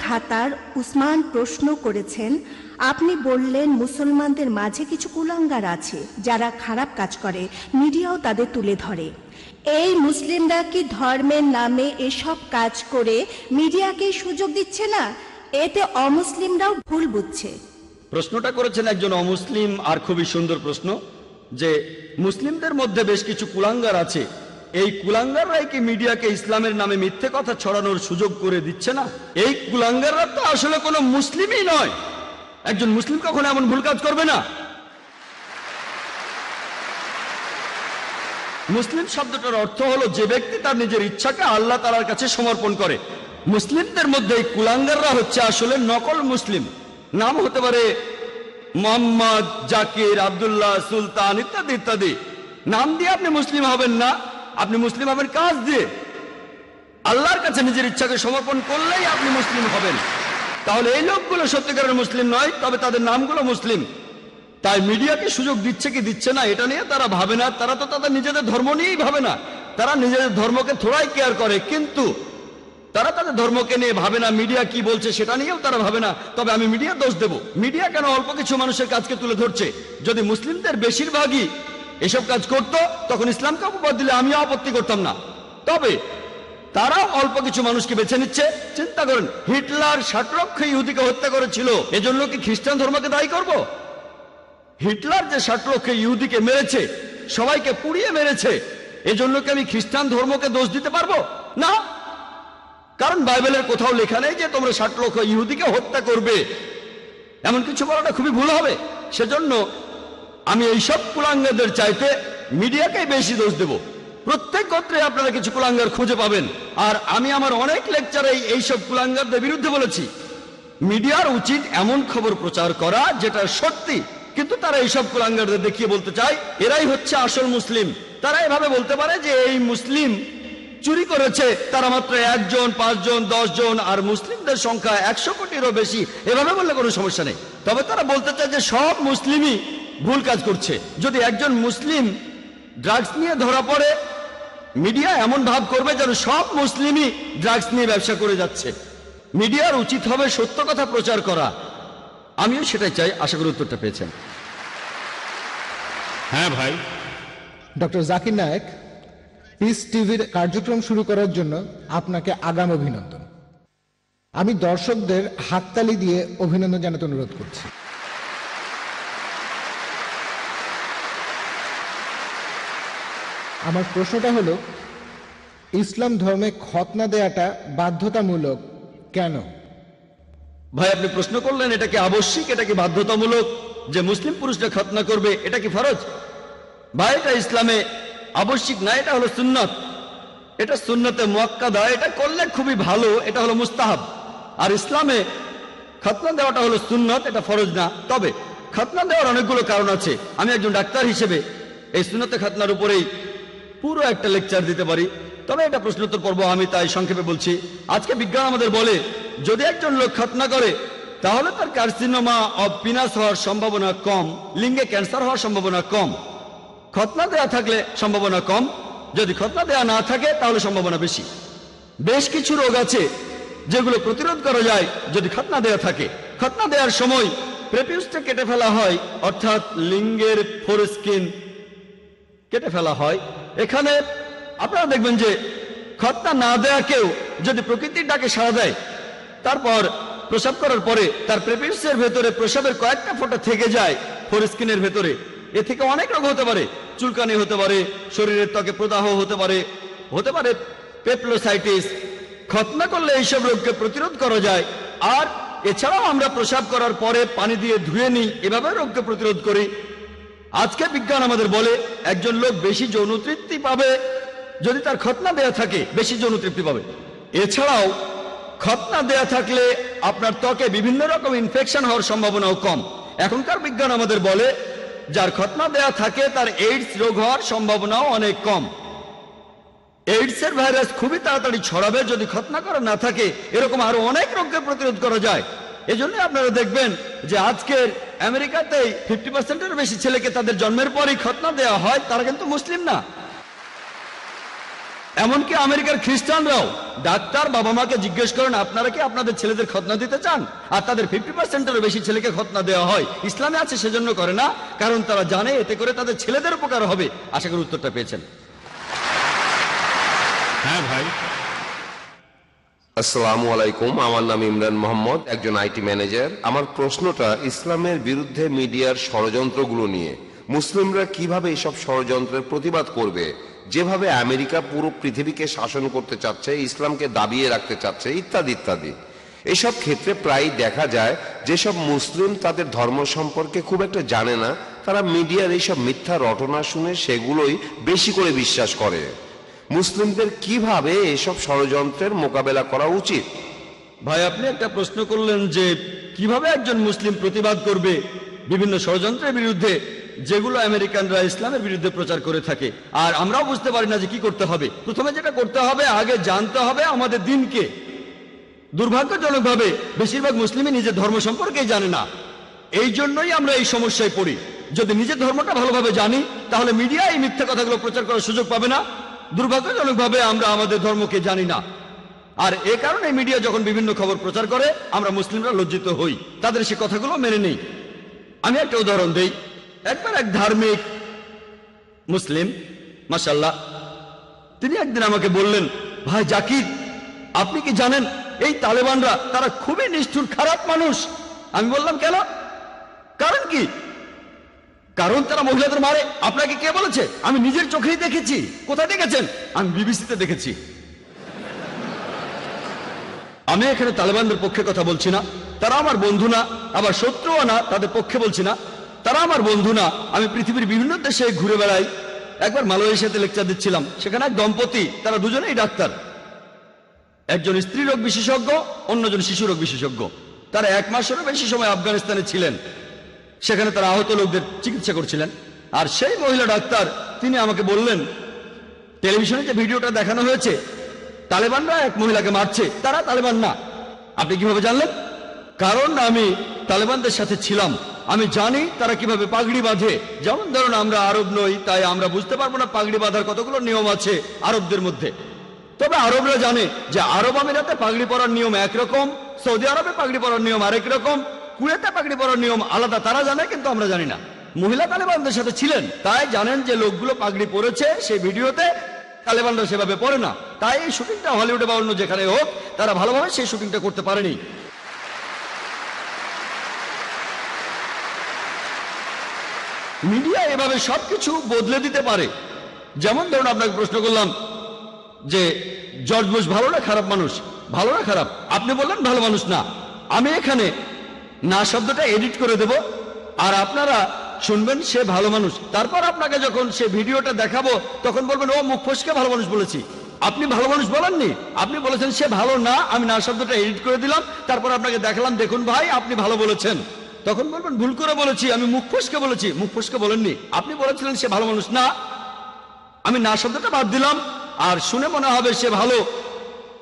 ঢাকার উসমান প্রশ্ন করেছেন, আপনি বললেন মুসলমানদের মাঝে কিছু কুলাঙ্গার আছে যারা খারাপ কাজ করে, মিডিয়াও তাদের তুলে ধরে। এই মুসলিমরা কি ধর্মের নামে এসব কাজ করে মিডিয়াকে সুযোগ দিচ্ছে না? এতে অমুসলিমরাও ভুল বুঝছে। প্রশ্নটা করেছেন একজন অমুসলিম, আর খুবই সুন্দর প্রশ্ন, যে মুসলিমদের মধ্যে বেশ কিছু কুলাঙ্গার আছে, এই কুলাঙ্গাররাই কি মিডিয়াকে ইসলামের নামে মিথ্যে কথা ছড়ানোর সুযোগ করে দিচ্ছে না? এই কুলাঙ্গাররা তো আসলে কোনো মুসলিমই নয়। একজন মুসলিম কখনো এমন ভুল কাজ করবে না। মুসলিম শব্দটার অর্থ হলো যে ব্যক্তি তার নিজের ইচ্ছাকে আল্লাহ তাআলার কাছে সমর্পণ করে। মুসলিমদের মধ্যে এই কুলাঙ্গাররা হচ্ছে আসলে নকল মুসলিম। নাম হতে পারে মোহাম্মদ, জাকির, আব্দুল্লাহ, সুলতান ইত্যাদি ইত্যাদি। নাম দিয়ে আপনি মুসলিম হবেন না, আপনি মুসলিম হবেন কাজ দিয়ে। আল্লাহর কাছে নিজের ইচ্ছাকে সমর্পণ করলেই আপনি মুসলিম হবেন। তাহলে এই লোকগুলো সত্যিকারের মুসলিম নয়, তবে তাদের নামগুলো মুসলিম। তাই মিডিয়াকে সুযোগ দিচ্ছে কি দিচ্ছে না এটা নিয়ে তারা ভাবে না। তারা তো তাদের নিজেদের ধর্ম নিয়েই ভাবে না, তারা নিজেদের ধর্মকে থোড়াই কেয়ার করে, কিন্তু তারা তাদের ধর্মকে নিয়ে ভাবে না। মিডিয়া কি বলছে সেটা নিয়েও তারা ভাবে না। তবে আমি মিডিয়া দোষ দেব, মিডিয়া কেন অল্প কিছু মানুষের কাজকে তুলে ধরছে? যদি মুসলিমদের বেশিরভাগই এসব কাজ করত তখন ইসলামকে অপবাদ দিলে আমিও আপত্তি করতাম না। তবে তারা অল্প কিছু মানুষকে বেছে নিচ্ছে। চিন্তা করেন, হিটলার 60 লক্ষ ইহুদিকে হত্যা করেছিল, এজন্য কি খ্রিস্টান ধর্মকে দায়ী করব? হিটলার যে 60 লক্ষ ইহুদিকে মেরেছে, সবাইকে পুড়িয়ে মেরেছে, এজন্য কি আমি খ্রিস্টান ধর্মকে দোষ দিতে পারবো? না, কারণ বাইবেলের কোথাও লেখা নেই যে তোমরা 60 লক্ষ ইহুদিকে হত্যা করবে। এমন কিছু বলাটা খুবই ভুল হবে। সেজন্য আমি এইসব কুলাঙ্গারদের চাইতে মিডিয়াকেই বেশি দোষ দেব। প্রত্যেক গোত্রে আপনারা কিছু কুলাঙ্গার খুঁজে পাবেন, আর আমি আমার অনেক লেকচারে এইসব কুলাঙ্গারদের বিরুদ্ধে বলেছি। মিডিয়ার উচিত এমন খবর প্রচার করা যেটা সত্যি, কিন্তু তারা এইসব কুলাঙ্গারদের দেখিয়ে বলতে চায় এরাই হচ্ছে আসল মুসলিম। তারা এভাবে বলতে পারে যে এই মুসলিম চুরি করেছে তারা মাত্র 1 জন, 5 জন, 10 জন, আর মুসলিমদের সংখ্যা 100 কোটিরও বেশি। এভাবে বললে কোনো সমস্যা নেই। তবে তারা বলতে চায় যে সব মুসলিমই ভুল কাজ করছে। যদি একজন মুসলিম ড্রাগস নিয়ে ধরা পড়ে, মিডিয়া এমন ভাব করবে যেন সব মুসলিমই ড্রাগস নিয়ে ব্যবসা করে যাচ্ছে। মিডিয়ার উচিত হবে সত্য কথা প্রচার করা। আমিও সেটাই চাই। আশা করি উত্তরটা পেয়েছেন। হ্যাঁ ভাই। ডক্টর জাকির নায়েক, পিস টিভির কার্যক্রম শুরু করার জন্য আপনাকে আগাম অভিনন্দন। আমি দর্শকদের হাততালি দিয়ে অভিনন্দন জানাতে অনুরোধ করছি। আমার প্রশ্নটা হলো, ইসলাম ধর্মে খতনা দেয়াটা বাধ্যতামূলক কেন? ভাই, আপনি প্রশ্ন করলেন এটা কি আবশ্যিক, এটা কি বাধ্যতামূলক যে মুসলিম পুরুষরা খতনা করবে, এটা কি ফরজ? ভাই, এটা ইসলামে আবশ্যিক না, এটা হলো সুন্নত। এটা সুন্নতে মুআক্কাদা, এটা করলে খুবই ভালো, এটা হলো মুস্তাহাব। আর ইসলামে খতনা দেওয়াটা হলো সুন্নত, এটা ফরজ না। তবে খতনা দেওয়ার অনেকগুলো কারণ আছে। আমি একজন ডাক্তার হিসেবে এই সুন্নতে খতনার উপরেই পুরো একটা লেকচার দিতে পারি, তবে এটা প্রশ্নোত্তর পর্ব, আমি তাই সংক্ষেপে বলছি। আজকে বিজ্ঞান আমাদের বলে যদি একজন লোক খতনা করে তাহলে তার কার্সিনোমা অব পিনাস হওয়ার সম্ভাবনা কম, লিঙ্গে ক্যান্সার হওয়ার সম্ভাবনা কম। খতনা দেয়া থাকলে সম্ভাবনা কম, যদি খতনা দেয়া না থাকে তাহলে সম্ভাবনা বেশি। বেশ কিছু রোগ আছে যেগুলো প্রতিরোধ করা যায় যদি খতনা দেয়া থাকে। খতনা দেওয়ার সময় প্রেপিউসটা কেটে ফেলা হয়, অর্থাৎ লিঙ্গের ফোরস্কিন কেটে ফেলা হয়। এখানে আপনারা দেখবেন যে খতনা না দেয়া কেউ যদি প্রকৃতির ডাকে সাড়া দেয়, তারপর প্রসাব করার পরে তার প্রেপিউসের ভেতরে প্রসাবের কয়েকটা ফোঁটা থেকে যায় ফোরস্কিনের ভেতরে, এ থেকে অনেক রোগ হতে পারে। চুলকানি হতে পারে, শরীরের ত্বকে প্রদাহ হতে পারে, হতে পারে পেপলোসাইটিস। খতনা করলে এইসব রোগকে প্রতিরোধ করা যায়। আর এছাড়াও আমরা প্রসাব করার পরে পানি দিয়ে ধুয়ে নিই, এভাবে রোগকে প্রতিরোধ করি। আজকে বিজ্ঞান আমাদের বলে একজন লোক বেশি যৌন তৃপ্তি পাবে যদি তার খতনা দেয়া থাকে, বেশি যৌন তৃপ্তি পাবে। এছাড়াও খতনা দেয়া থাকলে আপনার ত্বকে বিভিন্ন রকম ইনফেকশন হওয়ার সম্ভাবনাও কম। এখনকার বিজ্ঞান আমাদের বলে যার খতনা দেয়া থাকে তার এইডস রোগ হওয়ার সম্ভাবনাও অনেক কম। এইডসের ভাইরাস খুবই তাড়াতাড়ি ছড়াবে যদি খতনা করা না থাকে। এরকম আরো অনেক রোগকে প্রতিরোধ করা যায়। এজন্য আপনারা দেখবেন যে আজকের আমেরিকাতেই 50%-এর বেশি ছেলেকে তাদের জন্মের পরই খতনা দেওয়া হয়, তারা কিন্তু মুসলিম না। এমনকি আমেরিকার খ্রিস্টানরাও ডাক্তার বাবা মাকে জিজ্ঞেস করেন আপনারা কি আপনাদের ছেলেদের খতনা দিতে চান, আর তাদের 50%-এরও বেশি ছেলেকে খতনা দেওয়া হয়। ইসলামে আছে সেজন্য করে না, কারণ তারা জানে এতে করে তাদের ছেলেদের উপকার হবে। আশা করি উত্তরটা পেয়েছেন। হ্যাঁ ভাই। আসসালামু আলাইকুম, আমার নাম ইমরান মোহাম্মদ, একজন আইটি ম্যানেজার। আমার প্রশ্নটা ইসলামের বিরুদ্ধে মিডিয়ার ষড়যন্ত্রগুলো নিয়ে। মুসলিমরা কিভাবে এসব ষড়যন্ত্রের প্রতিবাদ করবে? যেভাবে আমেরিকা পুরো পৃথিবীকে শাসন করতে চাচ্ছে, ইসলামকে দাবিয়ে রাখতে চাচ্ছে, ইত্যাদি ইত্যাদি। এসব ক্ষেত্রে প্রায় দেখা যায় যেসব মুসলিম তাদের ধর্ম সম্পর্কে খুব একটা জানে না, তারা মিডিয়ার এইসব মিথ্যা রটনা শুনে সেগুলোই বেশি করে বিশ্বাস করে। মুসলিমদের কিভাবে এসব ষড়যন্ত্রের মোকাবেলা করা উচিত? ভাই, আপনি একটা প্রশ্ন করলেন যে কিভাবে একজন মুসলিম প্রতিবাদ করবে বিভিন্ন ষড়যন্ত্রের বিরুদ্ধে যেগুলো আমেরিকানরা ইসলামের বিরুদ্ধে প্রচার করে থাকে, আর আমরাও বুঝতে পারি না যে কি করতে হবে। প্রথমে যেটা করতে হবে, আগে জানতে হবে আমাদের দিনকে। দুর্ভাগ্যজনকভাবে বেশিরভাগ মুসলিমই নিজের ধর্ম সম্পর্কেই জানে না। এই জন্যই আমরা এই সমস্যায় পড়ি। যদি নিজের ধর্মটা ভালোভাবে জানি, তাহলে মিডিয়া এই মিথ্যা কথাগুলো প্রচার করার সুযোগ পাবে না। দুর্ভাগ্যজনকভাবে আমরা আমাদের ধর্মকে জানি না, আর এ কারণে মিডিয়া যখন বিভিন্ন খবর প্রচার করে আমরা মুসলিমরা লজ্জিত হই, তাদের সে কথাগুলো মেনে নেই। আমি একটা উদাহরণ দেই। একবার এক ধার্মিক মুসলিম, মাশাআল্লাহ, তিনি একদিন আমাকে বললেন, ভাই জাকির, আপনি কি জানেন এই তালেবানরা তারা খুবই নিষ্ঠুর, খারাপ মানুষ। আমি বললাম কেন? কারণ কি? কারণ তারা মহিলাদের মারে। আপনাকে কে বলেছে? আমি নিজের চোখেই দেখেছি। কোথায় দেখেছেন? আমি বিবিসিতে দেখেছি। আমি এখানে তালেবানদের পক্ষে কথা বলছি না, তারা আমার বন্ধু না, আবার শত্রুও না, তাদের পক্ষে বলছি না, তারা আমার বন্ধু না। আমি পৃথিবীর বিভিন্ন দেশে ঘুরে বেড়াই। একবার মালয়েশিয়াতে লেকচার দিচ্ছিলাম, সেখানে এক দম্পতি, তারা দুজনেই ডাক্তার, একজন স্ত্রী রোগ বিশেষজ্ঞ, অন্যজন শিশু রোগ বিশেষজ্ঞ। তারা 1 মাসেরও বেশি সময় আফগানিস্তানে ছিলেন, সেখানে তারা আহত লোকদের চিকিৎসা করছিলেন। আর সেই মহিলা ডাক্তার, তিনি আমাকে বললেন, টেলিভিশনে যে ভিডিওটা দেখানো হয়েছে, তালেবানরা এক মহিলাকে মারছে, তারা তালেবান না। আপনি কিভাবে জানলেন? কারণ আমি তালেবানদের সাথে ছিলাম, আমি জানি তারা কিভাবে পাগড়ি বাঁধে। যেমন ধরুন, আমরা আরব নই, তাই আমরা বুঝতে পারবো না পাগড়ি বাঁধার কতগুলো নিয়ম আছে আরবদের মধ্যে। তবে আরবরা জানে যে আরব আমিরাতে পাগড়ি পরার নিয়ম একরকম, সৌদি আরবে পাগড়ি পরার নিয়ম আরেক রকম, কুয়েতে পাগড়ি পরার নিয়ম আলাদা। তারা জানে, কিন্তু আমরা জানি না। মহিলা তালেবানদের সাথে ছিলেন, তাই জানেন যে লোকগুলো পাগড়ি পরেছে সেই ভিডিওতে, তালেবানরা সেভাবে পড়ে না। তাই এই শুটিংটা হলিউডে বা অন্য যেখানে হোক, তারা ভালোভাবে সেই শুটিংটা করতে পারেনি। মিডিয়া এভাবে সবকিছু বদলে দিতে পারে। যেমন ধরুন, আপনাকে প্রশ্ন করলাম যে জর্জ বুশ ভালো না খারাপ মানুষ? ভালো না খারাপ? আপনি বললেন ভালো মানুষ না। আমি এখানে না শব্দটা এডিট করে দেব, আর আপনারা শুনবেন সে ভালো মানুষ। তারপর আপনাকে যখন সে ভিডিওটা দেখাবো, তখন বলবেন, ও মুখ ফসকে ভালো মানুষ বলেছি। আপনি ভালো মানুষ বলেননি, আপনি বলেছেন সে ভালো না। আমি না শব্দটা এডিট করে দিলাম, তারপর আপনাকে দেখালাম, দেখুন ভাই, আপনি ভালো বলেছেন। তখন বলবেন, ভুল করে বলেছি, আমি মুখ ফসকে বলেছি। মুখ ফসকে বলেননি, আপনি বলেছিলেন সে ভালো মানুষ না। আমি না শব্দটা বাদ দিলাম, আর শুনে মনে হবে সে ভালো।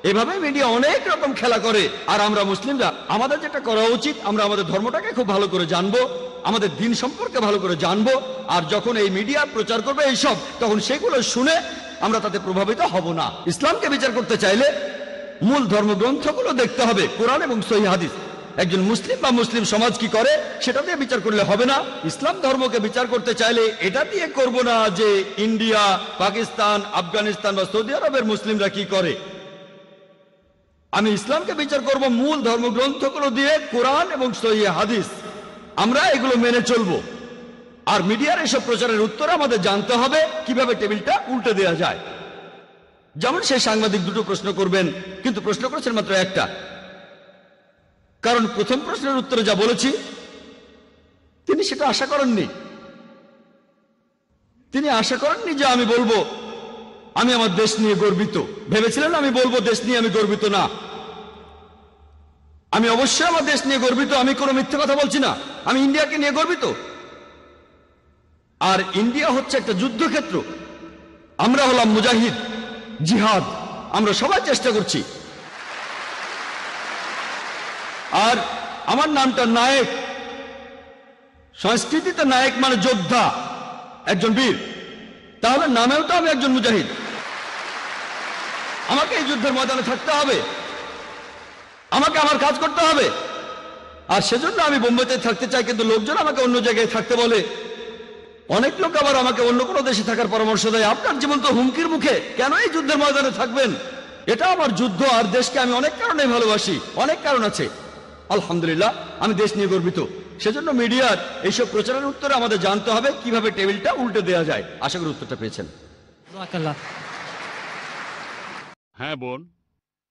এভাবে মিডিয়া অনেক রকম খেলা করে। আর আমরা মুসলিমরা, আমাদের যেটা করা উচিত, আমরা আমাদের ধর্মটাকে খুব ভালো করে জানবো, আমাদের দিন সম্পর্কে ভালো করে জানবো। আর যখন এই মিডিয়া প্রচার করবে এইসব, তখন সেগুলো শুনে আমরা তাতে প্রভাবিত হব না। ইসলামকে বিচার করতে চাইলে মূল ধর্মগ্রন্থগুলো দেখতে হবে, কোরআন এবং সহিহ হাদিস। একজন মুসলিম বা মুসলিম সমাজ কি করে সেটা দিয়ে বিচার করলে হবে না। ইসলাম ধর্মকে বিচার করতে চাইলে এটা দিয়ে করব না যে ইন্ডিয়া, পাকিস্তান, আফগানিস্তান বা সৌদি আরবের মুসলিমরা কি করে। আমি ইসলামকে বিচার করব মূল ধর্মগ্রন্থগুলো দিয়ে, কোরআন এবং সহিহ হাদিস। আমরা এগুলো মেনে চলবো। আর মিডিয়ার এসব প্রচারের উত্তরে আমাদের জানতে হবে কিভাবে টেবিলটা উল্টে দেওয়া যায়। যেমন সেই সাংবাদিক দুটো প্রশ্ন করবেন, কিন্তু প্রশ্ন করেছেন মাত্র একটা। কারণ প্রথম প্রশ্নের উত্তরে যা বলেছি, তিনি সেটা আশা করেননি। তিনি আশা করেননি যে আমি বলবো আমি আমার দেশ নিয়ে গর্বিত। ভেবেছিলেন আমি বলবো দেশ নিয়ে আমি গর্বিত না। আমি অবশ্যই আমার দেশ নিয়ে গর্বিত, আমি কোনো মিথ্যে কথা বলছি না। আমি ইন্ডিয়াকে নিয়ে গর্বিত। আর ইন্ডিয়া হচ্ছে একটা যুদ্ধক্ষেত্র। আমরা হলাম মুজাহিদ, জিহাদ, আমরা সবাই চেষ্টা করছি। আর আমার নামটা নায়েক। সংস্কৃতিতে নায়েক মানে যোদ্ধা, একজন বীর। তাহলে নামেও তো আমি একজন মুজাহিদ। আমাকে এই যুদ্ধের ময়দানে থাকতে হবে, আমাকে আমার কাজ করতে হবে। আর সেজন্য আমি বোম্বেতে থাকতে চাই, কিন্তু লোকজন আমাকে অন্য জায়গায় থাকতে বলে। অনেক লোক আবার আমাকে অন্য কোনো দেশে থাকার পরামর্শ দেয়। আপনার জীবন তো হুমকির মুখে, কেন এই যুদ্ধের ময়দানে থাকবেন? এটা আমার যুদ্ধ, আর দেশকে আমি অনেক কারণে ভালোবাসি, অনেক কারণ আছে। আলহামদুলিল্লাহ, আমি দেশ নিয়ে গর্বিত। সেজন্য মিডিয়ার এইসব প্রচারের উত্তরে আমাদের জানতে হবে কিভাবে টেবিলটা উল্টে দেওয়া যায়। আশা করি উত্তরটা পেয়েছেন। হ্যাঁ বোন।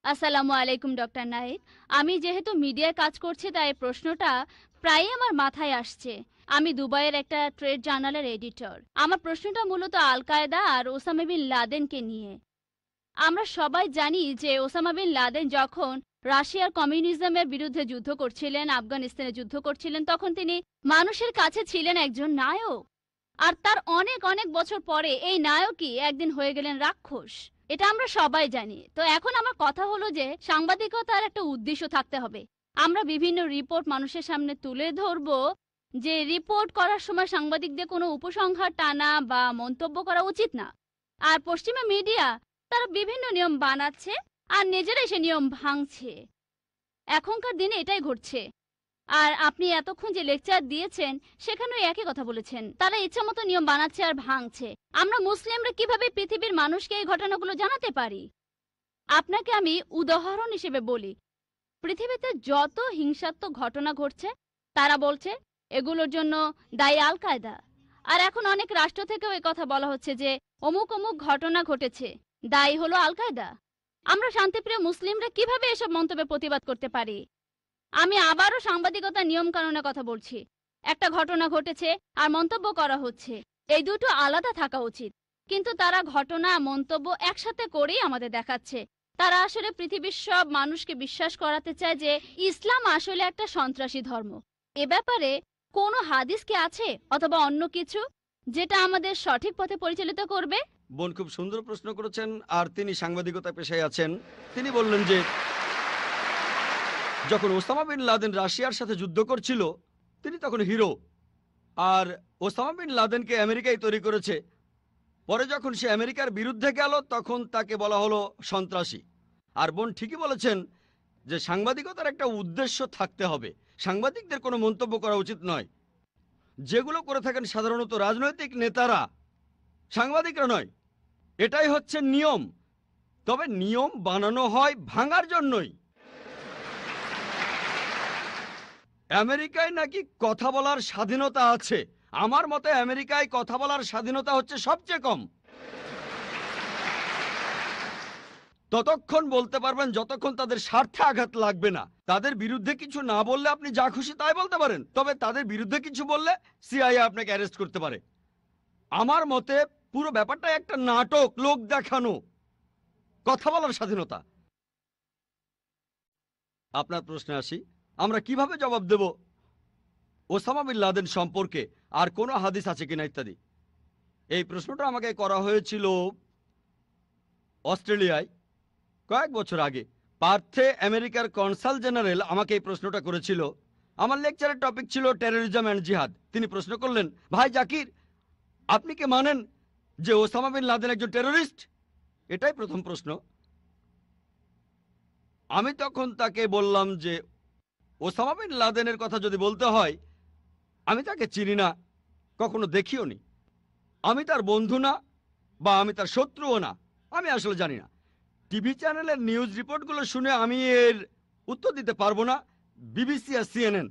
আসসালামু আলাইকুম ডক্টর নায়েক। আমি যেহেতু মিডিয়ায় কাজ করছি, তাই প্রশ্নটা প্রায়ই আমার মাথায় আসছে। আমি দুবাইয়ের একটা ট্রেড জার্নালের এডিটর। আমার প্রশ্নটা মূলত আল কায়দা আর ওসামা বিন লাদেনকে নিয়ে। আমরা সবাই জানি যে ওসামা বিন লাদেন যখন রাশিয়ার কমিউনিজমের বিরুদ্ধে যুদ্ধ করছিলেন, আফগানিস্তানে যুদ্ধ করছিলেন, তখন তিনি মানুষের কাছে ছিলেন একজন নায়ক। আর তার অনেক অনেক বছর পরে এই নায়কই একদিন হয়ে গেলেন রাক্ষস। এটা আমরা সবাই জানি। তো এখন আমার কথা হলো যে সাংবাদিকতার একটা উদ্দেশ্য থাকতে হবে। আমরা বিভিন্ন রিপোর্ট মানুষের সামনে তুলে ধরবো, যে রিপোর্ট করার সময় সাংবাদিকদের কোনো উপসংহার টানা বা মন্তব্য করা উচিত না। আর পশ্চিমা মিডিয়া তারা বিভিন্ন নিয়ম বানাচ্ছে আর নিজেরাই সে নিয়ম ভাঙছে। এখনকার দিনে এটাই ঘটছে। আর আপনি এতক্ষণ যে লেকচার দিয়েছেন সেখানেও একই কথা বলেছেন, তারা ইচ্ছামতো নিয়ম বানাচ্ছে আর ভাঙছে। আমরা মুসলিমরা কিভাবে পৃথিবীর মানুষকে এই ঘটনাগুলো জানাতে পারি? আপনাকে আমি উদাহরণ হিসেবে বলি, পৃথিবীতে যত হিংসাত্মক ঘটনা ঘটছে তারা বলছে এগুলোর জন্য দায়ী আল কায়দা। আর এখন অনেক রাষ্ট্র থেকেও এই কথা বলা হচ্ছে যে অমুক অমুক ঘটনা ঘটেছে, দায়ী হলো আল কায়দা। আমরা শান্তিপ্রিয় মুসলিমরা কিভাবে এসব মন্তব্যে প্রতিবাদ করতে পারি? আমি আবারও সাংবাদিকতার নিয়ম কানুনের কথা বলছি। একটা ঘটনা ঘটেছে আর মন্তব্য করা হচ্ছে, এই দুটো আলাদা থাকা উচিত। কিন্তু তারা ঘটনা মন্তব্য একসাথে করেই আমাদের দেখাচ্ছে। তারা আসলে পৃথিবীর সব মানুষকে বিশ্বাস করাতে চায় যে ইসলাম আসলে একটা সন্ত্রাসী ধর্ম। এ ব্যাপারে কোনো হাদিস কি আছে অথবা অন্য কিছু যেটা আমাদের সঠিক পথে পরিচালিত করবে? বোন খুব সুন্দর প্রশ্ন করেছেন, আর তিনি সাংবাদিকতা পেশায় আছেন। তিনি বললেন যে যখন ওসামা বিন লাদেন রাশিয়ার সাথে যুদ্ধ করছিল, তিনি তখন হিরো। আর ওসামা বিন লাদেনকে আমেরিকায় তৈরি করেছে। পরে যখন সে আমেরিকার বিরুদ্ধে গেল তখন তাকে বলা হলো সন্ত্রাসী। আর বোন ঠিকই বলেছেন যে সাংবাদিকতার একটা উদ্দেশ্য থাকতে হবে। সাংবাদিকদের কোনো মন্তব্য করা উচিত নয়। যেগুলো করে থাকেন সাধারণত রাজনৈতিক নেতারা, সাংবাদিকরা নয়। এটাই হচ্ছে নিয়ম। তবে নিয়ম বানানো হয় ভাঙার জন্যই। আমেরিকায় নাকি কথা বলার স্বাধীনতা আছে। আমার মতে আমেরিকায় কথা বলার স্বাধীনতা হচ্ছে সবচেয়ে কম। ততক্ষণ বলতে পারবেন যতক্ষণ তাদের স্বার্থে আঘাত লাগবে না। তাদের বিরুদ্ধে কিছু না বললে আপনি যা খুশি তাই বলতে পারেন, তবে তাদের বিরুদ্ধে কিছু বললে সিআইএ আপনাকে অ্যারেস্ট করতে পারে। আমার মতে পুরো ব্যাপারটা একটা নাটক, লোক দেখানো। কথা বলার স্বাধীনতা। আপনার প্রশ্নে আসি, আমরা কিভাবে জবাব দেব ওসামা বিন লাদেন সম্পর্কে, আর কোনো হাদিস আছে কিনা ইত্যাদি। এই প্রশ্নটা আমাকে করা হয়েছিল অস্ট্রেলিয়ায় কয়েক বছর আগে। পার্থে আমেরিকার কনসাল জেনারেল আমাকে এই প্রশ্নটা করেছিল। আমার লেকচারের টপিক ছিল টেরোরিজম অ্যান্ড জিহাদ। তিনি প্রশ্ন করলেন, ভাই জাকির, আপনি কি মানেন যে ওসামা বিন লাদেন একজন টেরোরিস্ট? এটাই প্রথম প্রশ্ন। আমি তখন তাকে বললাম যে ওসামা বিন লাদেনের কথা যদি বলতে হয়, আমি তাকে চিনি না, কখনো দেখিও নি। আমি তার বন্ধু না, বা আমি তার শত্রুও না। আমি আসলে জানি না। টিভি চ্যানেলের নিউজ রিপোর্টগুলো শুনে আমি এর উত্তর দিতে পারবো না। বিবিসি আর সিএনএন।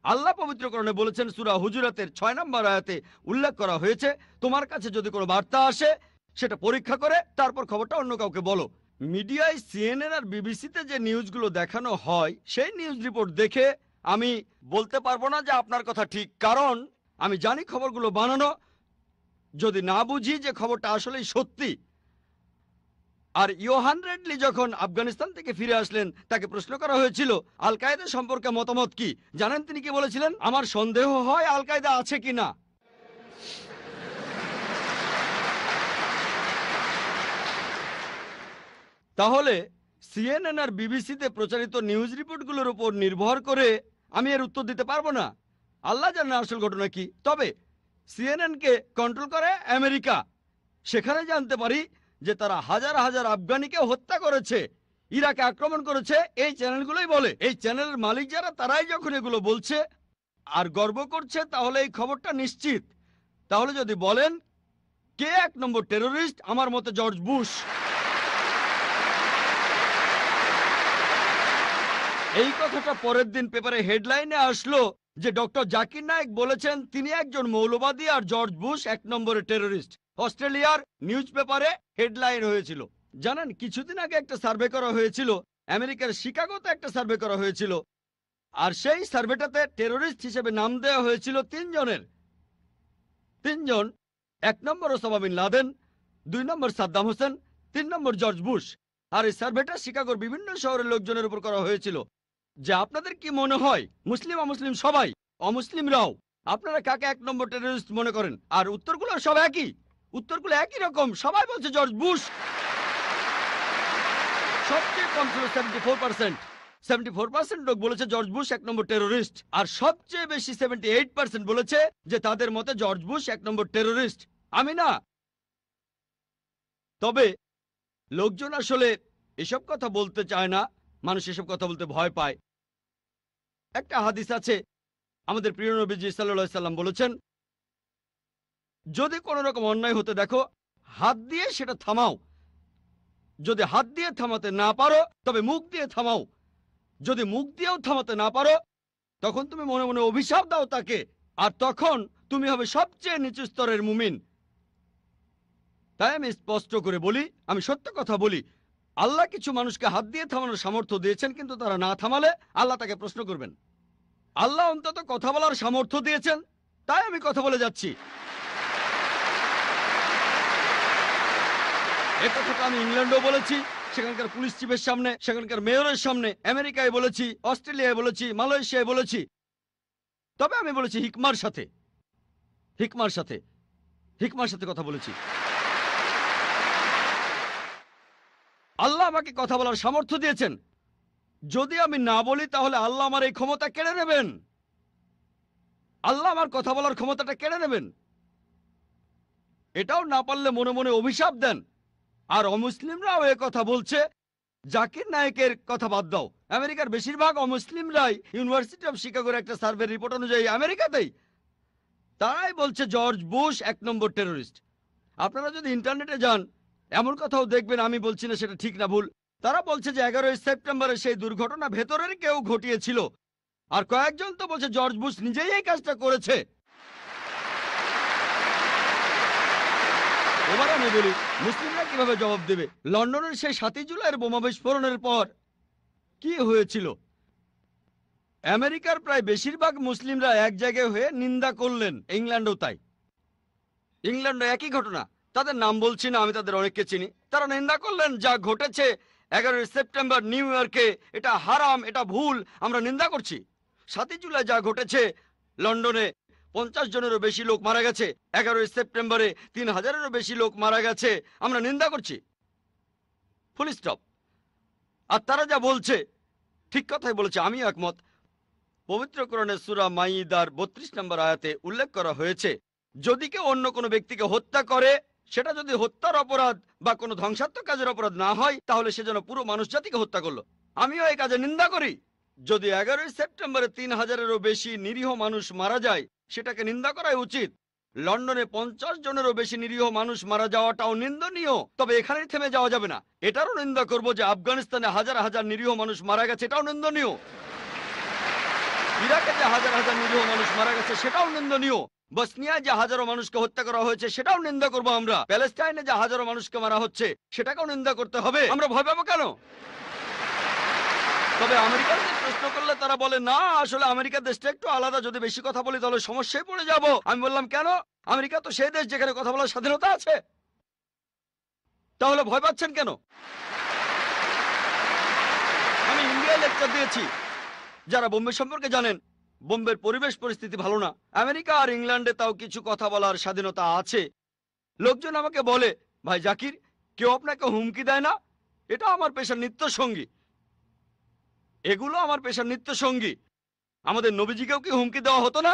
আল্লাহ পবিত্র কোরআনে বলেছেন, সূরা হুজুরাতের 6 নম্বর আয়াতে উল্লেখ করা হয়েছে, তোমার কাছে যদি কোনো বার্তা আসে সেটা পরীক্ষা করে তারপর খবরটা অন্য কাউকে বলো। মিডিয়ায় সিএনএন আর বিবিসিতে যে নিউজগুলো দেখানো হয় সেই নিউজ রিপোর্ট দেখে আমি বলতে পারবো না যে আপনার কথা ঠিক, কারণ আমি জানি খবরগুলো বানানো। যদি না বুঝি যে খবরটা আসলেই সত্যি। আর ইয়োহান রেডলি যখন আফগানিস্তান থেকে ফিরে আসলেন, তাকে প্রশ্ন করা হয়েছিল আল কায়দা সম্পর্কে মতামত কি। জানেন তিনি কি বলেছিলেন? আমার সন্দেহ হয় আল কায়দা আছে কিনা। তাহলে সিএনএন আর বিবিসিতে প্রচারিত নিউজ রিপোর্টগুলোর উপর নির্ভর করে আমি এর উত্তর দিতে পারবো না। আল্লাহ জানে আসল ঘটনা কি। তবে সিএনএনকে কন্ট্রোল করে আমেরিকা। সেখানে জানতে পারি যে তারা হাজার হাজার আফগানিকে হত্যা করেছে, ইরাকে আক্রমণ করেছে, এই চ্যানেলগুলোই বলে। এই চ্যানেলের মালিক যারা তারাই যখন এগুলো বলছে আর গর্ব করছে, তাহলে এই খবরটা নিশ্চিত। তাহলে যদি বলেন কে 1 নম্বর টেরোরিস্ট, আমার মতে জর্জ বুশ। এই কথাটা পরের দিন পেপারে হেডলাইনে আসলো যে ডক্টর জাকির নায়েক বলেছেন তিনি একজন মৌলবাদী আর জর্জ বুশ 1 নম্বরের টেরোরিস্ট। অস্ট্রেলিয়ার নিউজ পেপারে হেডলাইন হয়েছিল। জানেন, কিছুদিন আগে একটা সার্ভে করা হয়েছিল, আমেরিকার শিকাগোতে একটা সার্ভে করা হয়েছিল, আর সেই সার্ভেটাতে টেরোরিস্ট হিসেবে নাম দেওয়া হয়েছিল 3 জনের। 3 জন, 1 নম্বর ওসামা বিন লাদেন, 2 নম্বর সাদ্দাম হোসেন, 3 নম্বর জর্জ বুশ। আর এই সার্ভেটা শিকাগোর বিভিন্ন শহরের লোকজনের উপর করা হয়েছিল। যে আপনাদের কি মনে হয়, মুসলিম অমুসলিম সবাই, অমুসলিমরাও, আপনারা কাকে 1 নম্বর টেররিস্ট মনে করেন? আর উত্তরগুলো সব একই, উত্তরগুলো একই রকম, সবাই বলছে জর্জ বুশ। সবচেয়ে কম ছিল 74%। 74% লোক বলেছে জর্জ বুশ 1 নম্বর টেররিস্ট। আর সবচেয়ে বেশি 78% বলেছে যে তাদের মতে জর্জ বুশ 1 নম্বর টেররিস্ট। আমি না। তবে লোকজন আসলে এসব কথা বলতে চায় না, মানুষ এসব কথা বলতে ভয় পায়। একটা হাদিস আছে, আমাদের প্রিয় নবীজি সাল্লাল্লাহু আলাইহি সাল্লাম বলেছেন, যদি কোনো রকম অন্যায় হতে দেখো, হাত দিয়ে সেটা থামাও। যদি হাত দিয়ে থামাতে না পারো, তবে মুখ দিয়ে থামাও। যদি মুখ দিয়েও থামাতে না পারো, তখন তুমি মনে মনে অভিশাপ দাও তাকে, আর তখন তুমি হবে সবচেয়ে নিচু স্তরের মুমিন। তাই আমি স্পষ্ট করে বলি, আমি সত্য কথা বলি, আল্লাহ কিছু মানুষকে হাত দিয়ে থামানোর সামর্থ্য দিয়েছেন, কিন্তু তারা না থামালে আল্লাহ তাকে প্রশ্ন করবেন। আল্লাহ অন্তত কথা বলার সামর্থ্য দিয়েছেন, তাই আমি কথা বলে যাচ্ছি। এ কথাটা আমি ইংল্যান্ডেও বলেছি, সেখানকার পুলিশ চিফের সামনে, সেখানকার মেয়রের সামনে, আমেরিকায় বলেছি, অস্ট্রেলিয়ায় বলেছি, মালয়েশিয়ায় বলেছি। তবে আমি বলেছি হিকমার সাথে, হিকমার সাথে, হিকমার সাথে কথা বলেছি। আল্লাহ আমাকে কথা বলার সামর্থ্য দিয়েছেন। যদি আমি না বলি তাহলে আল্লাহ আমার এই ক্ষমতা কেড়ে নেবেন। আল্লাহ আমার কথা বলার ক্ষমতাটা কেড়ে নেবেন। এটাও না পারলে মনে মনে অভিশাপ দেন। আর অমুসলিমরাও এ কথা বলছে। জাকির নায়েকের কথা বাদ দাও, আমেরিকার বেশিরভাগ অমুসলিমরাই ইউনিভার্সিটি অফ শিকাগোর একটা সার্ভে রিপোর্ট অনুযায়ী আমেরিকাতেই তারাই বলছে জর্জ বুশ 1 নম্বর টেররিস্ট। আপনারা যদি ইন্টারনেটে যান, এমন কথাও দেখবেন, আমি বলছি না সেটা ঠিক না ভুল, তারা বলছে যে 11ই সেপ্টেম্বরে সেই দুর্ঘটনা ভেতরের কেউ ঘটিয়েছিল। আর কয়েকজন তো বলছে জর্জ বুশ নিজেই এই কাজটা করেছে। এবার আমি বলি, মুসলিমরা কিভাবে জবাব দেবে? লন্ডনের সেই 7ই জুলাইয়ের বোমা বিস্ফোরণের পর কি হয়েছিল? আমেরিকার প্রায় বেশিরভাগ মুসলিমরা এক জায়গায় হয়ে নিন্দা করলেন, ইংল্যান্ডও তাই। ইংল্যান্ডে একই ঘটনা, তাদের নাম বলছি না, আমি তাদের অনেককে চিনি। তারা নিন্দা করলেন যা ঘটেছে 11ই সেপ্টেম্বর নিউ ইয়র্কে, এটা হারাম, এটা ভুল, আমরা নিন্দা করছি। 7ই জুলাই যা ঘটেছে লন্ডনে, 50 জনেরও বেশি লোক মারা গেছে। 11ই সেপ্টেম্বরে 3000-এরও বেশি লোক মারা গেছে, আমরা নিন্দা করছি। Full stop. আর তারা যা বলছে ঠিক কথাই বলেছে, আমিও একমত। পবিত্র কোরআনের সূরা মাইদার 32 নম্বর আয়াতে উল্লেখ করা হয়েছে, যদি কেউ অন্য কোনো ব্যক্তিকে হত্যা করে, সেটা যদি হত্যার অপরাধ বা কোনো ধ্বংসাত্মক কাজের অপরাধ না হয়, তাহলে সে যেন পুরো মানুষ জাতিকে হত্যা করলো। আমিও এই কাজে নিন্দা করি। যদি 11ই সেপ্টেম্বরে 3000-এরও বেশি নিরীহ মানুষ মারা যায়, সেটাকে নিন্দা করাই উচিত। লন্ডনে 50 জনেরও বেশি নিরীহ মানুষ মারা যাওয়াটাও নিন্দনীয়। তবে এখানেই থেমে যাওয়া যাবে না, এটারও নিন্দা করব যে আফগানিস্তানে হাজার হাজার নিরীহ মানুষ মারা গেছে, এটাও নিন্দনীয়। ইরাকে যে হাজার হাজার নিরীহ মানুষ মারা গেছে, সেটাও নিন্দনীয়। বসনিয়ায় যে হাজারো মানুষকে হত্যা করা হয়েছে, সেটাও নিন্দা করব আমরা। প্যালেস্টাইনে যে হাজারো মানুষকে মারা হচ্ছে, সেটাকেও নিন্দা করতে হবে। আমরা ভয় পাবো কেন? তবে আমেরিকানদের প্রশ্ন করলে তারা বলে, না আসলে আমেরিকা দেশটা একটু আলাদা, যদি বেশি কথা বলি তাহলে সমস্যায় পড়ে যাব। আমি বললাম, কেন? আমেরিকা তো সেই দেশ যেখানে কথা বলার স্বাধীনতা আছে। তাহলে ভয় পাচ্ছেন কেন? আমি ইন্ডিয়ায় লেকচার দিয়েছি। যারা বোম্বে সম্পর্কে জানেন, বোম্বের পরিবেশ পরিস্থিতি ভালো না। আমেরিকা আর ইংল্যান্ডে তাও কিছু কথা বলার স্বাধীনতা আছে। লোকজন আমাকে বলে, ভাই জাকির, কেউ আপনাকে হুমকি দেয় না? এটা আমার পেশার নিত্য সঙ্গী, এগুলো আমার পেশার নিত্য সঙ্গী। আমাদের নবীজিকেও কি হুমকি দেওয়া হতো না?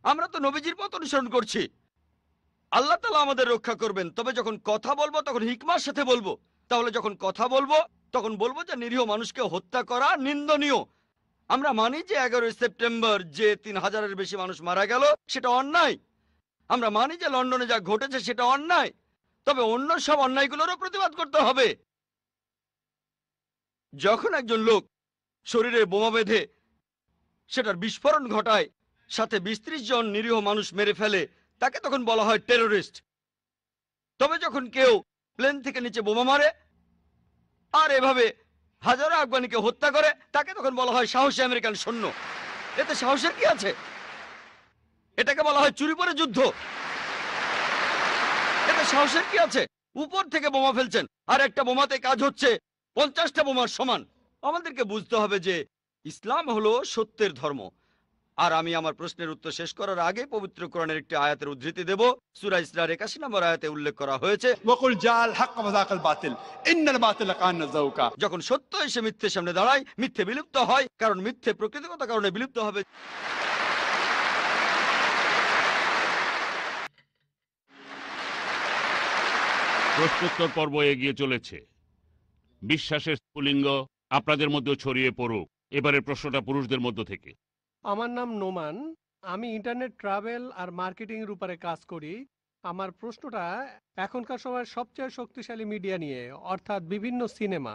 আমরা তো নবীজির পথ অনুসরণ করছি। আল্লাহ তাআলা আমাদের রক্ষা করবেন। তবে যখন কথা বলবো তখন হিকমার সাথে বলবো। তাহলে যখন কথা বলবো তখন বলবো যে নিরীহ মানুষকে হত্যা করা নিন্দনীয়। আমরা মানি যে 11 সেপ্টেম্বর যে 3000-এর বেশি মানুষ মারা গেল সেটা অন্যায়। আমরা মানি যে লন্ডনে যা ঘটেছে সেটা অন্যায়। তবে অন্য সব অন্যায়গুলোরও প্রতিবাদ করতে হবে। যখন একজন লোক শরীরে বোমা বেঁধে সেটার বিস্ফোরণ ঘটায়, সাথে 20-30 জন নিরীহ মানুষ মেরে ফেলে, তাকে তখন বলা হয় টেরোরিস্ট। তবে যখন কেউ প্লেন থেকে নিচে বোমা মারে আর এভাবে হাজারো আফগানিকে হত্যা করে, তাকে তখন বলা হয় সাহসী আমেরিকান সৈন্য। এতে সাহসের কি আছে? এটাকে বলা হয় চুরি করে যুদ্ধ। এতে সাহসের কি আছে? উপর থেকে বোমা ফেলছেন আর একটা বোমাতে কাজ হচ্ছে 50টা বোমার সমান। আমাদেরকে বুঝতে হবে যে ইসলাম হলো সত্যের ধর্ম। আর আমি আমার প্রশ্নের উত্তর শেষ করার আগে পবিত্র কোরআনের একটি আয়াতের উদ্ধৃতি দেব। সূরা ইসরার 81 নম্বর আয়াতে উল্লেখ করা হয়েছে, وقل جاء الحق وزهق الباطل ان الباطل كان زهوقا। যখন সত্য এসে মিথ্যের সামনে দাঁড়ায়, মিথ্যে বিলুপ্ত হয়, কারণ মিথ্যে প্রকৃতিগত কারণে বিলুপ্ত হবে। প্রশ্নোত্তর পর্ব এগিয়ে চলেছে। বিশ্বাসের স্ফুলিঙ্গ আপনাদের মধ্যে ছড়িয়ে পড়ুক। এবারের প্রশ্নটা পুরুষদের মধ্য থেকে। আমার নাম নোমান। আমি ইন্টারনেট ট্রাভেল আর মার্কেটিং এর উপরে কাজ করি। আমার প্রশ্নটা এখনকার সময়ের সবচেয়ে শক্তিশালী মিডিয়া নিয়ে, অর্থাৎ বিভিন্ন সিনেমা।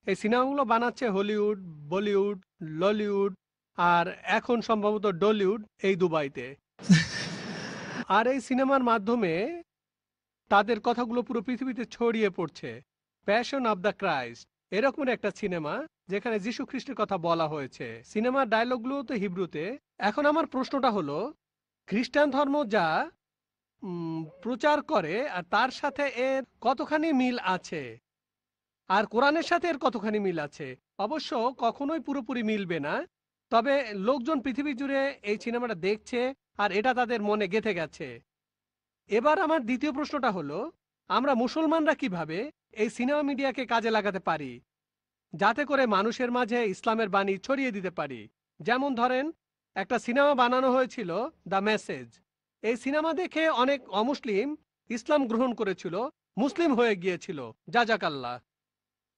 এই সিনেমাগুলো বানাচ্ছে হলিউড, বলিউড, ললিউড আর এখন সম্ভবত ডলিউড, এই দুবাইতে। আর এই সিনেমার মাধ্যমে তাদের কথাগুলো পুরো পৃথিবীতে ছড়িয়ে পড়ছে। প্যাশন অব দ্য ক্রাইস্ট এরকম একটা সিনেমা যেখানে যীশু খ্রিস্টের কথা বলা হয়েছে। সিনেমার ডায়লগগুলো তো হিব্রুতে। এখন আমার প্রশ্নটা হলো, খ্রিস্টান ধর্ম যা প্রচার করে আর তার সাথে এর কতখানি মিল আছে, আর কোরআনের সাথে এর কতখানি মিল আছে? অবশ্য কখনোই পুরোপুরি মিলবে না, তবে লোকজন পৃথিবী জুড়ে এই সিনেমাটা দেখছে আর এটা তাদের মনে গেঁথে গেছে। এবার আমার দ্বিতীয় প্রশ্নটা হলো, আমরা মুসলমানরা কিভাবে এই সিনেমা মিডিয়াকে কাজে লাগাতে পারি যাতে করে মানুষের মাঝে ইসলামের বাণী ছড়িয়ে দিতে পারি? যেমন ধরেন, একটা সিনেমা বানানো হয়েছিল দ্য মেসেজ। এই সিনেমা দেখে অনেক অমুসলিম ইসলাম গ্রহণ করেছিল, মুসলিম হয়ে গিয়েছিল। জাজাকাল্লাহ।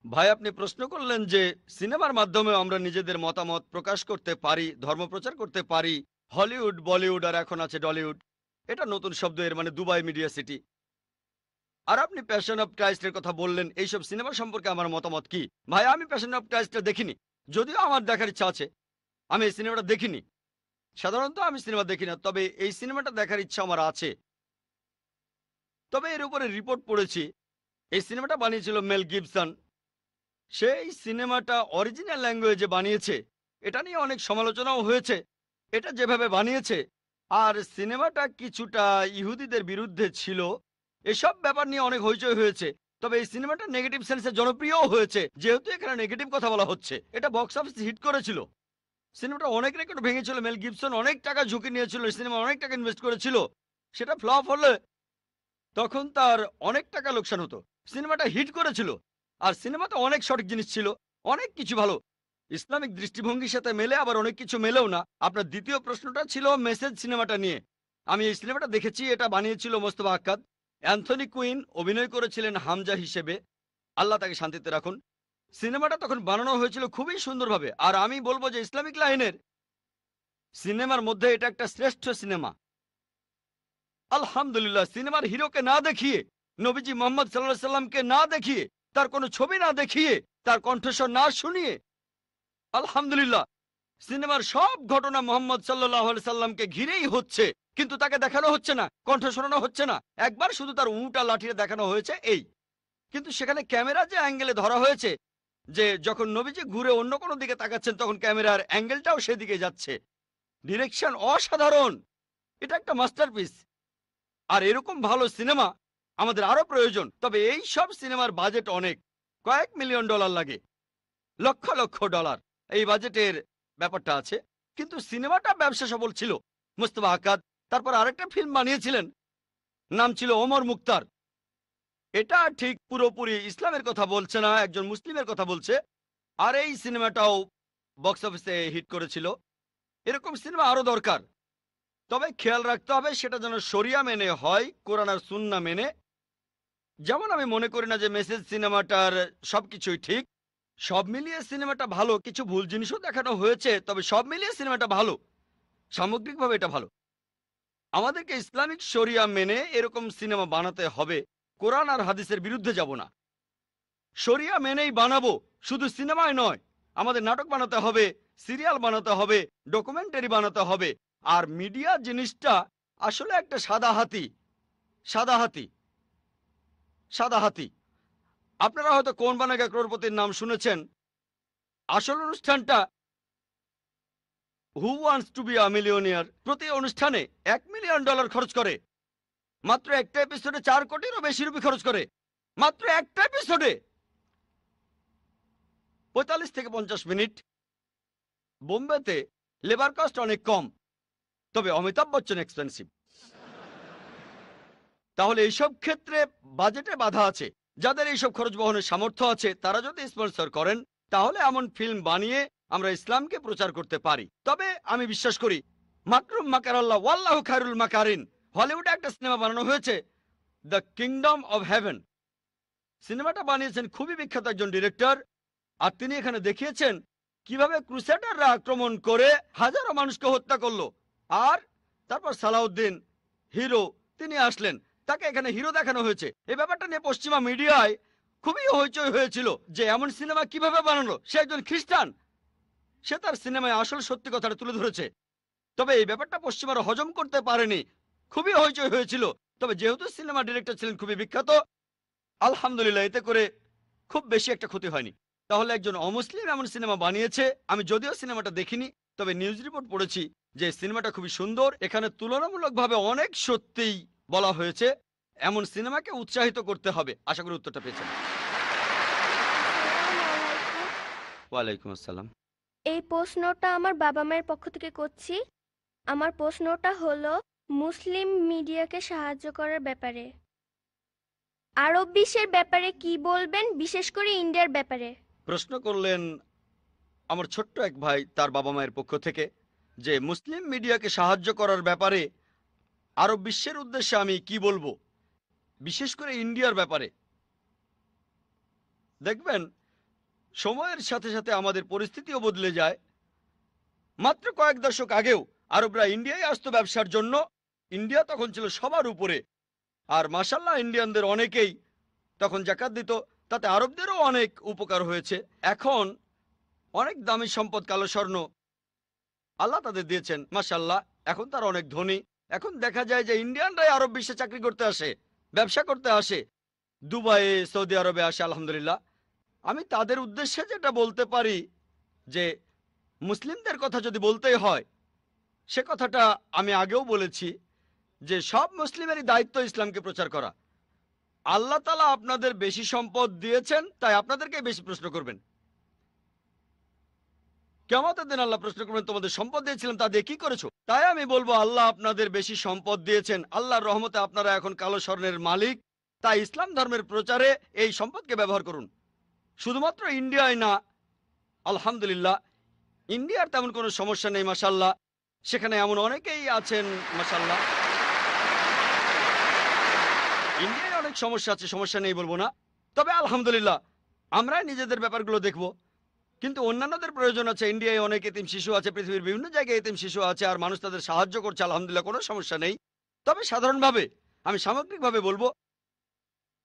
ভাই, আপনি প্রশ্ন করলেন যে সিনেমার মাধ্যমে আমরা নিজেদের মতামত প্রকাশ করতে পারি, ধর্মপ্রচার করতে পারি। হলিউড, বলিউড আর এখন আছে ডলিউড। এটা নতুন শব্দ, এর মানে দুবাই মিডিয়া সিটি। আর আপনি প্যাশন অফ ক্রাইস্টের কথা বললেন, এইসব সিনেমা সম্পর্কে আমার মতামত কি? ভাই, আমি প্যাশন অফ ক্রাইস্টটা দেখিনি, যদিও আমার দেখার ইচ্ছা আছে। আমি এই সিনেমাটা দেখিনি। সাধারণত আমি সিনেমা দেখি না, তবে এই সিনেমাটা দেখার ইচ্ছা আমার আছে। তবে এর উপরে রিপোর্ট পড়েছি। এই সিনেমাটা বানিয়েছিল মেল গিবসন। সেই সিনেমাটা অরিজিনাল ল্যাঙ্গুয়েজে বানিয়েছে। এটা নিয়ে অনেক সমালোচনাও হয়েছে, এটা যেভাবে বানিয়েছে। আর সিনেমাটা কিছুটা ইহুদিদের বিরুদ্ধে ছিল। এসব ব্যাপার নিয়ে অনেক হইচই হয়েছে। তবে এই সিনেমাটা নেগেটিভ সেন্সে জনপ্রিয়ও হয়েছে, যেহেতু এখানে নেগেটিভ কথা বলা হচ্ছে। এটা বক্স অফিস হিট করেছিল। সিনেমাটা অনেক রেকর্ড ভেঙেছিল। মেল গিবসন অনেক টাকা ঝুঁকি নিয়েছিল, সিনেমা অনেক টাকা ইনভেস্ট করেছিল। সেটা ফ্লপ হলে তখন তার অনেক টাকা লোকসান হতো। সিনেমাটা হিট করেছিল, আর সিনেমাতে অনেক সঠিক জিনিস ছিল, অনেক কিছু ভালো। ইসলামিক দৃষ্টিভঙ্গির সাথে মেলে, আবার অনেক কিছু মেলেও না। আপনার দ্বিতীয় প্রশ্নটা ছিল মেসেজ সিনেমাটা নিয়ে। আমি এই সিনেমাটা দেখেছি। এটা বানিয়েছিল মোস্তফা আক্কাদ। অ্যান্থনি কুইন অভিনয় করেছিলেন হামজা হিসেবে, আল্লাহ তাকে শান্তিতে রাখুন। সিনেমাটা তখন বানানো হয়েছিল খুবই সুন্দরভাবে। আর আমি বলবো যে ইসলামিক লাইনের সিনেমার মধ্যে এটা একটা শ্রেষ্ঠ সিনেমা। আলহামদুলিল্লাহ, সিনেমার হিরোকে না দেখিয়ে, নবীজি মোহাম্মদ সাল্লাল্লাহু আলাইহি সাল্লামকে না দেখিয়ে, তার কোনো ছবি না দেখিয়ে, তার কণ্ঠস্বর না শুনিয়ে, আলহামদুলিল্লাহ সিনেমার সব ঘটনা মোহাম্মদ সাল্লাল্লাহু আলাইহি সাল্লামকে ঘিরেই হচ্ছে, কিন্তু তাকে দেখানো হচ্ছে না, কণ্ঠ শোনানো হচ্ছে না। একবার শুধু তার উঁটা লাঠিয়ে দেখানো হয়েছে, এই। কিন্তু সেখানে ক্যামেরা যে অ্যাঙ্গেলে ধরা হয়েছে, যে যখন নবীজি ঘুরে অন্য কোনো দিকে তাকাচ্ছেন তখন ক্যামেরার অ্যাঙ্গেলটাও সেদিকে যাচ্ছে। ডিরেকশন অসাধারণ। এটা একটা মাস্টারপিস। আর এরকম ভালো সিনেমা আমাদের আরো প্রয়োজন। তবে এই সব সিনেমার বাজেট অনেক, কয়েক মিলিয়ন ডলার লাগে, লক্ষ লক্ষ ডলার। এই বাজেটের ব্যাপারটা আছে। কিন্তু সিনেমাটা ব্যবসা সফল ছিল। মুস্তফা আক্কাদ তারপর আরেকটা ফিল্ম বানিয়েছিলেন, নাম ছিল ওমর মুক্তার। এটা ঠিক পুরোপুরি ইসলামের কথা বলছে না, একজন মুসলিমের কথা বলছে। আর এই সিনেমাটাও বক্স অফিসে হিট করেছিল। এরকম সিনেমা আরো দরকার। তবে খেয়াল রাখতে হবে সেটা যেন শরিয়া মেনে হয়, কোরআন আর সুন্নাহ মেনে। যেমন আমি মনে করি না যে মেসেজ সিনেমাটার সবকিছুই ঠিক। সব মিলিয়ে সিনেমাটা ভালো, কিছু ভুল জিনিসও দেখানো হয়েছে, তবে সব মিলিয়ে সিনেমাটা ভালো, সামগ্রিকভাবে এটা ভালো। আমাদেরকে ইসলামিক শরিয়া মেনে এরকম সিনেমা বানাতে হবে, কোরআন আর হাদিসের বিরুদ্ধে যাব না, শরিয়া মেনেই বানাবো। শুধু সিনেমায় নয়, আমাদের নাটক বানাতে হবে, সিরিয়াল বানাতে হবে, ডকুমেন্টারি বানাতে হবে। আর মিডিয়া জিনিসটা আসলে একটা সাদা হাতি। সাদা হাতি, সাদা হাতি। আপনারা হয়তো কোন বানাগা ক্রোড়পতির নাম শুনেছেন। আসল অনুষ্ঠানটা who wants to be a millionaire, প্রতি অনুষ্ঠানে $1 মিলিয়ন খরচ করে, মাত্র একটা এপিসোডে 4 কোটিরও বেশি রুপি খরচ করে, মাত্র একটা এপিসোডে 45 থেকে 50 মিনিট। বোম্বেতে লেবার কস্ট অনেক কম, তবে অমিতাভ বচ্চন এক্সপেন্সিভ। তাহলে এইসব ক্ষেত্রে বাজেটে বাধা আছে। যাদের এইসব খরচ বহনের সামর্থ্য আছে তারা যদি স্পন্সর করেন, তাহলে এমন ফিল্ম বানিয়ে আমরা ইসলামকে প্রচার করতে পারি। তবে আমি বিশ্বাস করি মাকরুম মাকারাল্লাহ ওয়াল্লাহু খায়রুল মাকারিন। হলিউডে একটা সিনেমা বানানো হয়েছে, দ্য কিংডম অব হেভেন। সিনেমাটা বানিয়েছেন খুবই বিখ্যাত একজন ডিরেক্টর, আর তিনি এখানে দেখিয়েছেন কিভাবে ক্রুসেডাররা আক্রমণ করে হাজারো মানুষকে হত্যা করলো। আর তারপর সালাউদ্দিন হিরো, তিনি আসলেন, তাকে এখানে হিরো দেখানো হয়েছে। এই ব্যাপারটা নিয়ে পশ্চিমা মিডিয়ায় খুবই হইচই হয়েছিল যে এমন সিনেমা কিভাবে বানালো। সে একজন খ্রিস্টান, সে তার সিনেমায় আসল সত্যি কথাটা তুলে ধরেছে। তবে এই ব্যাপারটা পশ্চিমারা হজম করতে পারেনি, খুবই হইচই হয়েছিল। তবে যেহেতু সিনেমা ডিরেক্টর ছিলেন খুবই বিখ্যাত, আলহামদুলিল্লাহ এতে করে খুব বেশি একটা ক্ষতি হয়নি। তাহলে একজন অমুসলিম এমন সিনেমা বানিয়েছে। আমি যদিও সিনেমাটা দেখিনি, তবে নিউজ রিপোর্ট পড়েছি যে সিনেমাটা খুবই সুন্দর। এখানে তুলনামূলকভাবে অনেক সত্যিই বলা হয়েছে। এমন সিনেমাকে উৎসাহিত করতে হবে। আশা করি উত্তরটা পেয়েছেন। ওয়ালাইকুম আসসালাম। এই প্রশ্নটা আমার বাবা মায়ের পক্ষ থেকে করছি। আমার প্রশ্নটা হলো মুসলিম মিডিয়াকে সাহায্য করার ব্যাপারে। আরব বিশ্বের ব্যাপারে কি বলবেন, বিশেষ করে ইন্ডিয়ার ব্যাপারে? প্রশ্ন করলেন আমার ছোট্ট এক ভাই তার বাবা মায়ের পক্ষ থেকে যে মুসলিম মিডিয়াকে সাহায্য করার ব্যাপারে আরব বিশ্বের উদ্দেশ্যে আমি কি বলবো, বিশেষ করে ইন্ডিয়ার ব্যাপারে। দেখবেন সময়ের সাথে সাথে আমাদের পরিস্থিতিও বদলে যায়। মাত্র কয়েক দশক আগেও আরবরা ইন্ডিয়ায় আসতো ব্যবসার জন্য। ইন্ডিয়া তখন ছিল সবার উপরে, আর মাশাআল্লাহ ইন্ডিয়ানদের অনেকেই তখন যাকাত দিত, তাতে আরবদেরও অনেক উপকার হয়েছে। এখন অনেক দামি সম্পদ, কালো স্বর্ণ আল্লাহ তাদের দিয়েছেন, মাশাআল্লাহ। এখন তারা অনেক ধনী। এখন দেখা যায় যে ইন্ডিয়ানরাই আরব বিশ্বে চাকরি করতে আসে, ব্যবসা করতে আসে, দুবাইয়ে, সৌদি আরবে আসে, আলহামদুলিল্লাহ। আমি তাদের উদ্দেশ্যে যেটা বলতে পারি যে মুসলিমদের কথা যদি বলতেই হয়, সে কথাটা আমি আগেও বলেছি যে সব মুসলিমেরই দায়িত্ব ইসলামকে প্রচার করা। আল্লাহ তাআলা আপনাদের বেশি সম্পদ দিয়েছেন, তাই আপনাদেরকে বেশি প্রশ্ন করবেন। কিয়ামতের দিন আল্লাহ প্রশ্ন করবেন তোমাদের সম্পদ দিয়েছিলাম, তা দিয়ে কি করেছো? তাই আমি বলবো আল্লাহ আপনাদের বেশি সম্পদ দিয়েছেন, আল্লাহর রহমতে আপনারা এখন কালো স্বর্ণের মালিক। তাই ইসলাম ধর্মের প্রচারে এই সম্পদকে ব্যবহার করুন। শুধুমাত্র ইন্ডিয়ায় না, আলহামদুলিল্লাহ ইন্ডিয়ার তেমন কোনো সমস্যা নেই, মাশাআল্লাহ। সেখানে এমন অনেকেই আছেন, মাশাআল্লাহ। ইন্ডিয়ায় অনেক সমস্যা আছে, সমস্যা নেই বলবো না, তবে আলহামদুলিল্লাহ আমরা নিজেদের ব্যাপারগুলো দেখব। কিন্তু অন্যান্যদের প্রয়োজন আছে। ইন্ডিয়ায় অনেক এতিম শিশু আছে, পৃথিবীর বিভিন্ন জায়গায় এতিম শিশু আছে, আর মানুষ তাদের সাহায্য করছে, আলহামদুলিল্লাহ কোনো সমস্যা নেই। তবে সাধারণভাবে আমি সামগ্রিকভাবে বলবো,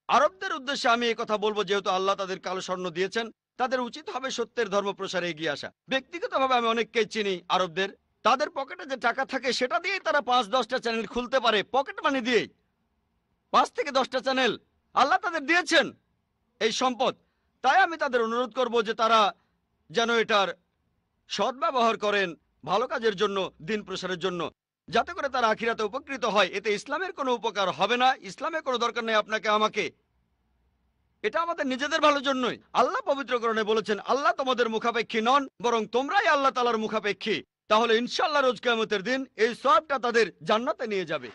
আরবদের উদ্দেশ্যে আমি এই কথা বলবো, যেহেতু আল্লাহ তাদের কালো স্বর্ণ দিয়েছেন, তাদের উচিত হবে সত্যের ধর্ম প্রসারে এগিয়ে আসা। ব্যক্তিগতভাবে আমি অনেককেই চিনি আরবদের, তাদের পকেটে যে টাকা থাকে সেটা দিয়েই তারা 5-10টা চ্যানেল খুলতে পারে, পকেট মানি দিয়েই 5 থেকে 10টা চ্যানেল আল্লাহ তাদের দিয়েছেন এই সম্পদ। তাই আমি তাদের অনুরোধ করব যে তারা যেন এটার সদ্ব্যবহার করেন ভালো কাজের জন্য, দিন প্রসারের জন্য, যাতে করে তারা আখিরাতে উপকৃত হয়। এতে ইসলামের কোনো উপকার হবে না, ইসলামের কোনো দরকার নেই আপনাকে আমাকে, এটা আমাদের নিজেদের ভালোর জন্যই। আল্লাহ পবিত্র কোরআনে বলেছেন আল্লাহ তোমাদের মুখাপেক্ষী নন, বরং তোমরাই আল্লাহ তাআলার মুখাপেক্ষী। তাহলে ইনশাআল্লাহ রোজ কিয়ামতের দিন এই সওয়াবটা তাদের জান্নাতে নিয়ে যাবে।